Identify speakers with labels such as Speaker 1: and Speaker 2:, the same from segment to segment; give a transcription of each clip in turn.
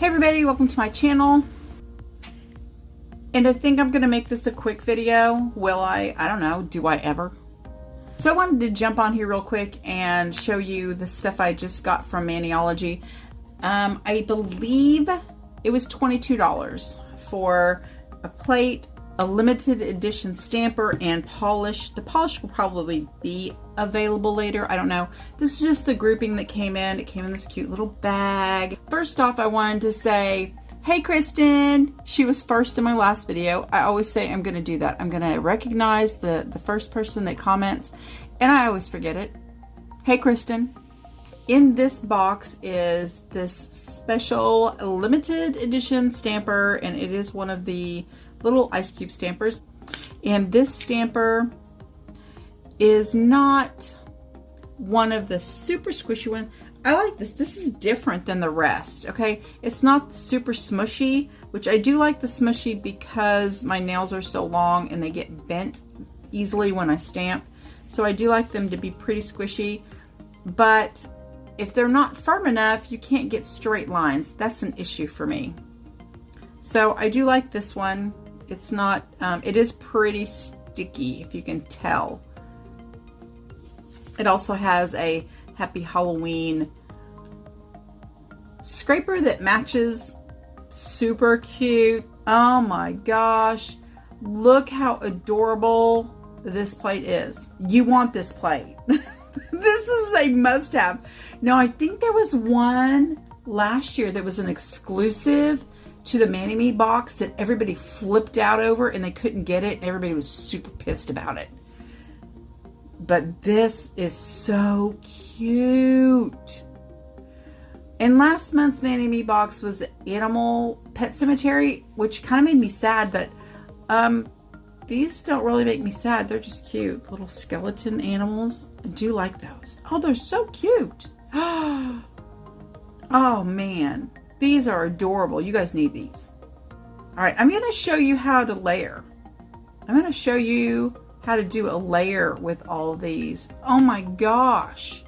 Speaker 1: Hey everybody, welcome to my channel. And I think I'm gonna make this a quick video. Will I? I don't know. Do I ever? So I wanted to jump on here real quick and show you the stuff I just got from Maniology. I believe it was $22 for a plate, a limited edition stamper, and polish. The polish will probably be available later. I don't know. This is just the grouping that came in. It came in this cute little bag. First off, I wanted to say, hey Kristen. She was first in my last video. I always say I'm going to do that. I'm going to recognize the first person that comments, and I always forget it. Hey Kristen. In this box is this special limited edition stamper, and it is one of the little ice cube stampers. And this stamper is not one of the super squishy ones. I like this. This is different than the rest, okay? It's not super smushy, which I do like the smushy because my nails are so long and they get bent easily when I stamp. So I do like them to be pretty squishy, but if they're not firm enough, you can't get straight lines. That's an issue for me. So I do like this one. It's not, it is pretty sticky, if you can tell. It also has a Happy Halloween scraper that matches. Super cute. Oh my gosh. Look how adorable this plate is. You want this plate. This is a must-have. Now, I think there was one last year that was an exclusive to the Mani-Me box that everybody flipped out over and they couldn't get it. Everybody was super pissed about it. But this is so cute. And last month's Mani-Me box was Animal Pet Cemetery, which kind of made me sad, but these don't really make me sad. They're just cute. Little skeleton animals. I do like those. Oh, they're so cute. Oh man. These are adorable. You guys need these. All right, I'm going to show you how to layer. I'm going to show you how to do a layer with all of these. Oh my gosh.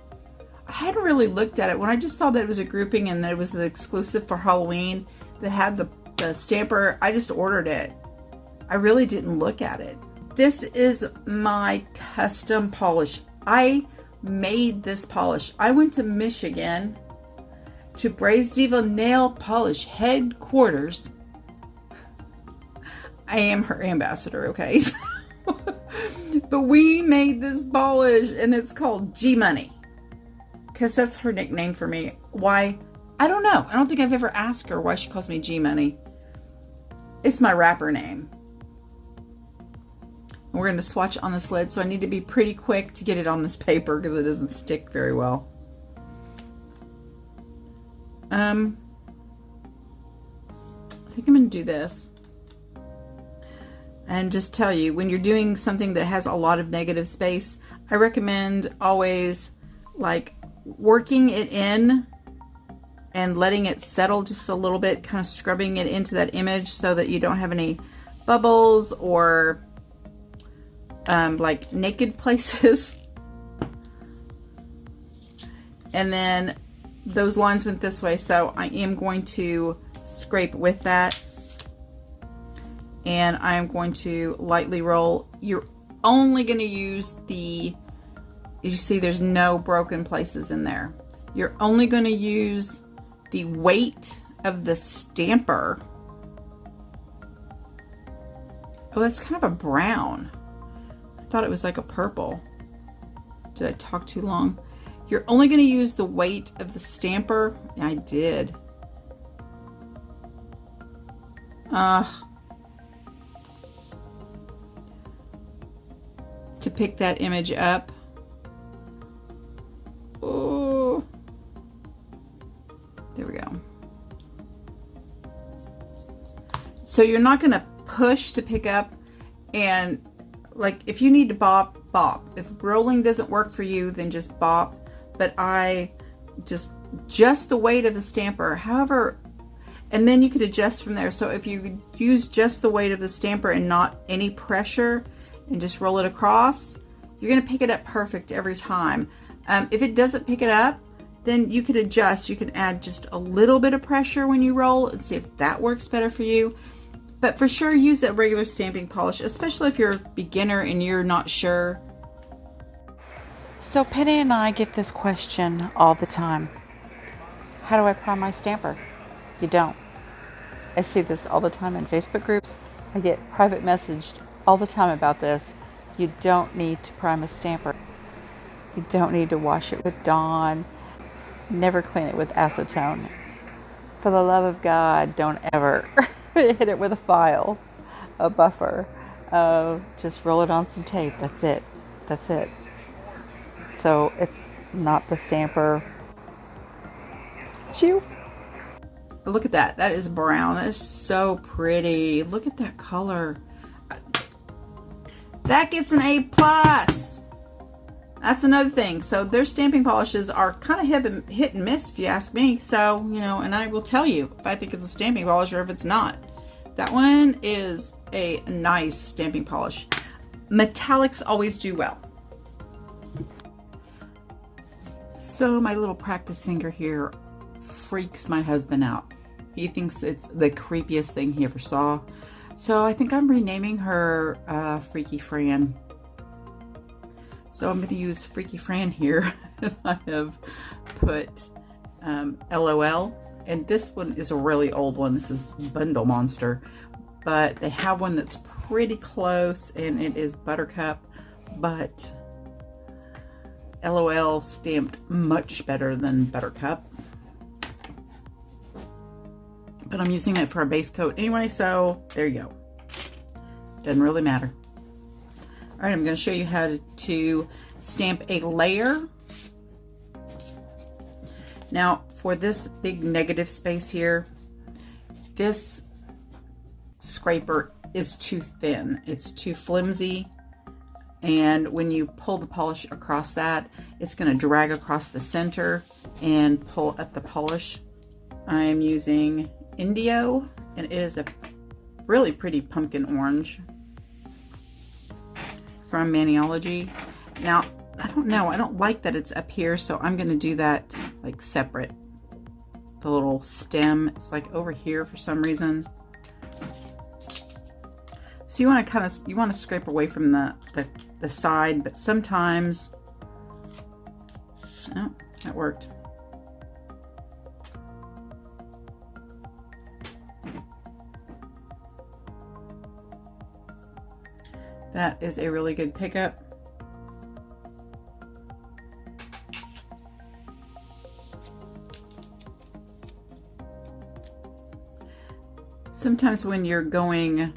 Speaker 1: I hadn't really looked at it. When I just saw that it was a grouping and that it was the exclusive for Halloween that had the stamper, I just ordered it. I really didn't look at it. This is my custom polish. I made this polish. I went to Michigan to Braze Diva Nail Polish headquarters. I am her ambassador, okay? But we made this polish and it's called G-Money, because that's her nickname for me. Why? I don't know. I don't think I've ever asked her why she calls me G-Money. It's my rapper name. And we're going to swatch on this lid, so I need to be pretty quick to get it on this paper because it doesn't stick very well. I think I'm going to do this and just tell you, when you're doing something that has a lot of negative space, I recommend always like working it in and letting it settle just a little bit, kind of scrubbing it into that image so that you don't have any bubbles or like naked places. And then those lines went this way, so I am going to scrape with that, and I am going to lightly roll. You're only going to use the, as you see, there's no broken places in there. You're only going to use the weight of the stamper. Oh, that's kind of a brown. I thought it was like a purple. Did I talk too long? You're only going to use the weight of the stamper. I did. To pick that image up. Oh. There we go. So you're not going to push to pick up, and like if you need to bop, bop. If rolling doesn't work for you, then just bop. But I just the weight of the stamper, however, and then you could adjust from there. So if you use just the weight of the stamper and not any pressure and just roll it across, you're going to pick it up perfect every time. If it doesn't pick it up, then you could adjust. You can add just a little bit of pressure when you roll and see if that works better for you. But for sure, use that regular stamping polish, especially if you're a beginner and you're not sure. So Penny and I get this question all the time. How do I prime my stamper? You don't. I see this all the time in Facebook groups. I get private messaged all the time about this. You don't need to prime a stamper. You don't need to wash it with Dawn. Never clean it with acetone. For the love of God, don't ever hit it with a file, a buffer. Just roll it on some tape. That's it. That's it. So it's not the stamper. Chew. But look at that. That is brown. That is so pretty. Look at that color. That gets an A+. That's another thing. So their stamping polishes are kind of hit and miss, if you ask me. So, you know, and I will tell you if I think it's a stamping polish or if it's not. That one is a nice stamping polish. Metallics always do well. So my little practice finger here freaks my husband out. He thinks it's the creepiest thing he ever saw. So I think I'm renaming her Freaky Fran. So I'm going to use Freaky Fran here. I have put LOL, and this one is a really old one. This is Bundle Monster, but they have one that's pretty close, and it is Buttercup, but LOL stamped much better than Buttercup. But I'm using it for a base coat anyway, so there you go. Doesn't really matter. All right, I'm going to show you how to stamp a layer. Now, for this big negative space here, this scraper is too thin. It's too flimsy. And when you pull the polish across that, it's going to drag across the center and pull up the polish. I'm using Indio, and it is a really pretty pumpkin orange from Maniology. Now, I don't know, I don't like that it's up here, so I'm going to do that like separate. The little stem, it's like over here for some reason. So you want to you want to scrape away from the side, but sometimes, oh, that worked. That is a really good pickup. Sometimes when you're trying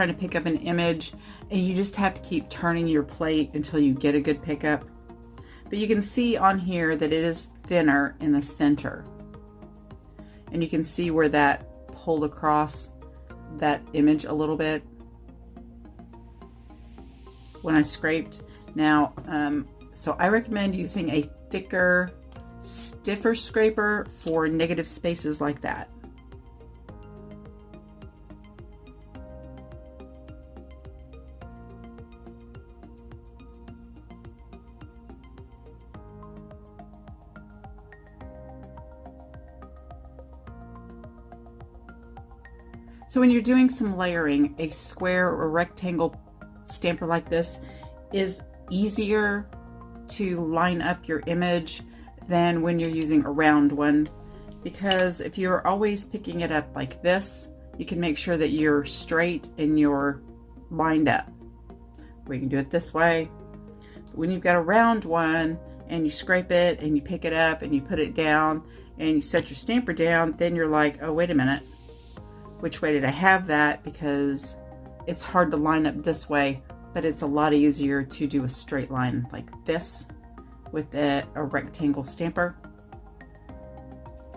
Speaker 1: to pick up an image, and you just have to keep turning your plate until you get a good pickup. But you can see on here that it is thinner in the center. And you can see where that pulled across that image a little bit when I scraped. Now, so I recommend using a thicker, stiffer scraper for negative spaces like that. So when you're doing some layering, a square or rectangle stamper like this is easier to line up your image than when you're using a round one, because if you're always picking it up like this, you can make sure that you're straight and you're lined up. Or you can do it this way. But when you've got a round one and you scrape it and you pick it up and you put it down and you set your stamper down, then you're like, oh, wait a minute. Which way did I have that? Because it's hard to line up this way, but it's a lot easier to do a straight line like this with a rectangle stamper.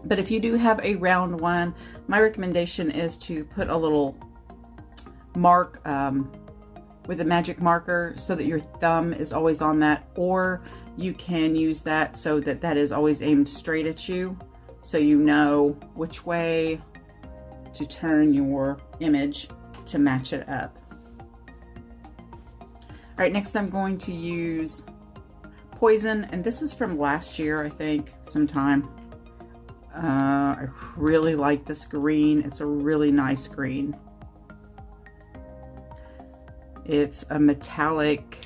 Speaker 1: But if you do have a round one, my recommendation is to put a little mark with a magic marker so that your thumb is always on that, or you can use that so that that is always aimed straight at you, so you know which way to turn your image to match it up. All right, next I'm going to use Poison, and this is from last year, I think, sometime. I really like this green. It's a really nice green. It's a metallic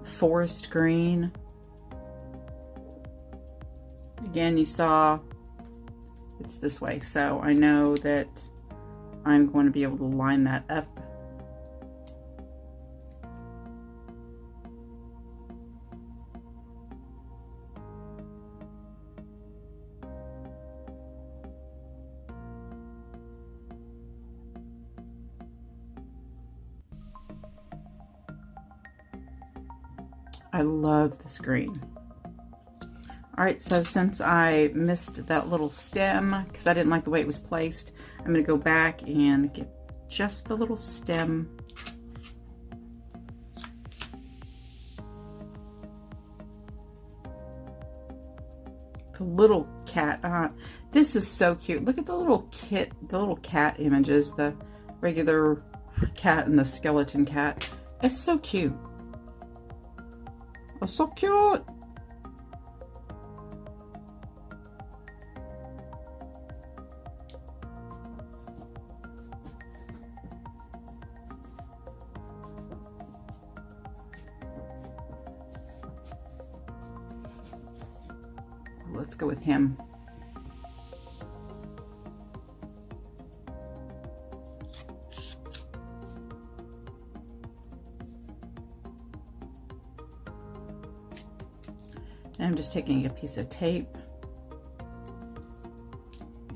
Speaker 1: forest green. Again, you saw it's this way, so I know that I'm going to be able to line that up. I love this green. All right, so since I missed that little stem, because I didn't like the way it was placed, I'm gonna go back and get just the little stem. The little cat, this is so cute. Look at the little cat images, the regular cat and the skeleton cat. It's so cute. Oh, so cute. Let's go with him. And I'm just taking a piece of tape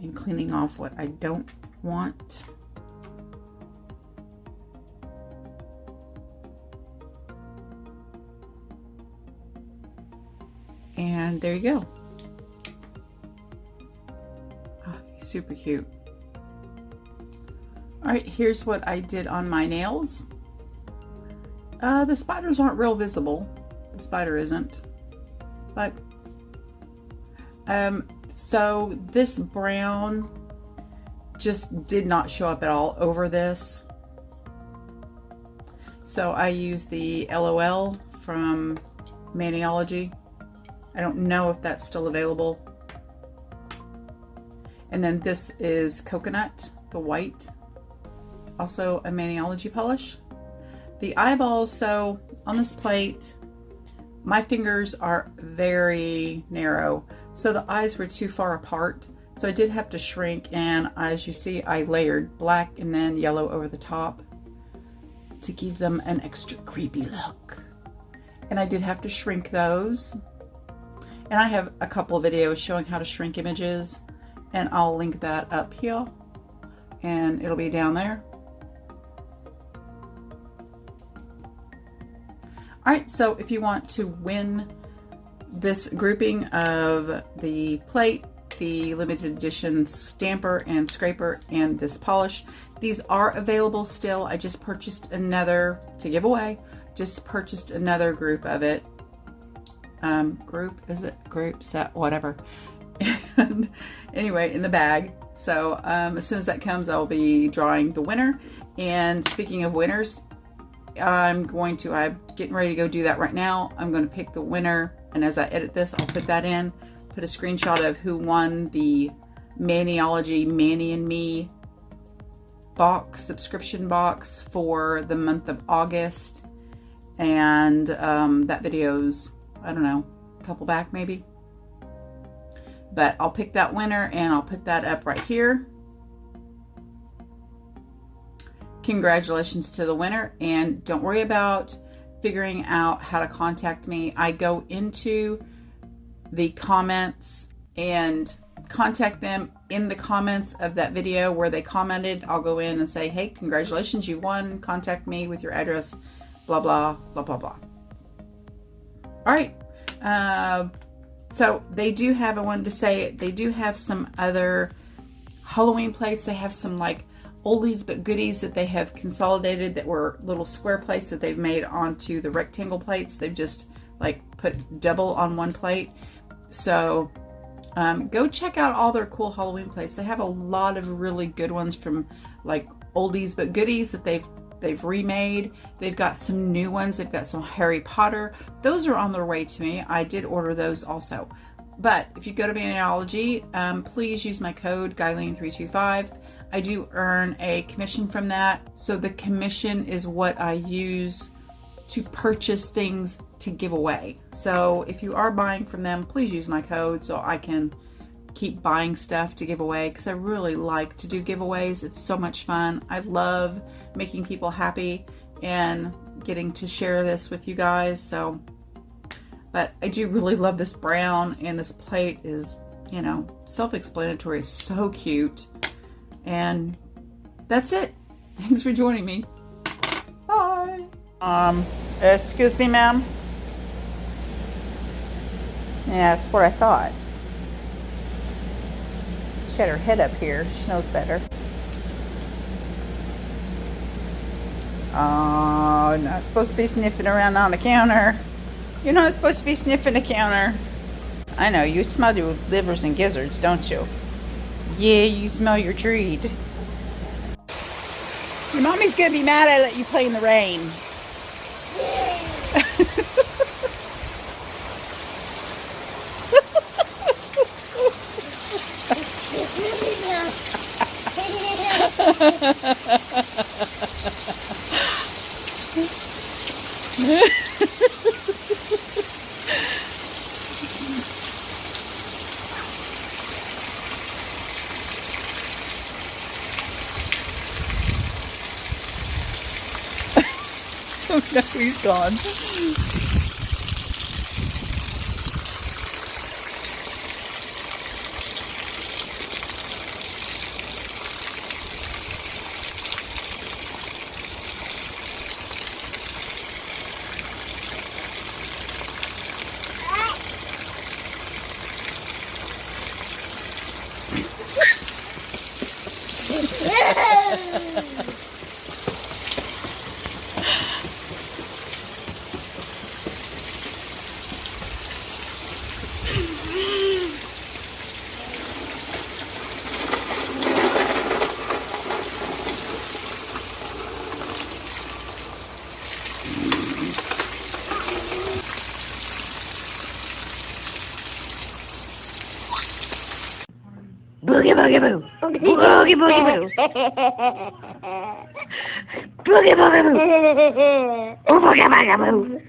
Speaker 1: and cleaning off what I don't want. And there you go. Super cute. All right, here's what I did on my nails. The spiders aren't real visible. The spider isn't, but so this brown just did not show up at all over this. So I used the LOL from Maniology. I don't know if that's still available. And then this is Coconut, the white, also a Maniology polish. The eyeballs, so on this plate, my fingers are very narrow, so the eyes were too far apart. So I did have to shrink, and as you see, I layered black and then yellow over the top to give them an extra creepy look. And I did have to shrink those. And I have a couple of videos showing how to shrink images, and I'll link that up here and it'll be down there. All right, so if you want to win this grouping of the plate, the limited edition stamper and scraper, and this polish, these are available still. I just purchased another to give away, just purchased another group of it. Group set, whatever. And anyway, in the bag. So as soon as that comes, I'll be drawing the winner. And speaking of winners, I'm getting ready to go do that right now. I'm going to pick the winner, and as I edit this, I'll put that in, put a screenshot of who won the Maniology Manny and Me box, subscription box for the month of August. And that video's, I don't know, a couple back maybe. But I'll pick that winner and I'll put that up right here. Congratulations to the winner, and don't worry about figuring out how to contact me. I go into the comments and contact them in the comments of that video where they commented. I'll go in and say, hey, congratulations, you won. Contact me with your address, blah, blah, blah, blah, blah. All right. So they do have, I wanted to say, they do have some other Halloween plates. They have some like oldies but goodies that they have consolidated that were little square plates that they've made onto the rectangle plates. They've just like put double on one plate. So go check out all their cool Halloween plates. They have a lot of really good ones from like oldies but goodies that they've they've remade. They've got some new ones. They've got some Harry Potter. Those are on their way to me. I did order those also. But if you go to Maniology, please use my code Guyleen325. I do earn a commission from that. So the commission is what I use to purchase things to give away. So if you are buying from them, please use my code so I can keep buying stuff to give away, because I really like to do giveaways. It's so much fun. I love making people happy and getting to share this with you guys. So, but I do really love this brown, and this plate is, you know, self-explanatory. It's so cute. And that's it. Thanks for joining me. Bye. Excuse me, ma'am. Yeah, that's what I thought. She had her head up here. She knows better. Oh, you're not supposed to be sniffing around on the counter. You're not supposed to be sniffing the counter. I know, you smell your livers and gizzards, don't you? Yeah, you smell your treat. Your mommy's gonna be mad I let you play in the rain. Oh no, he's gone.
Speaker 2: Boogie boogie boo. Boogie boogie boo. Boogie boogie boo. Boogie boogie boo.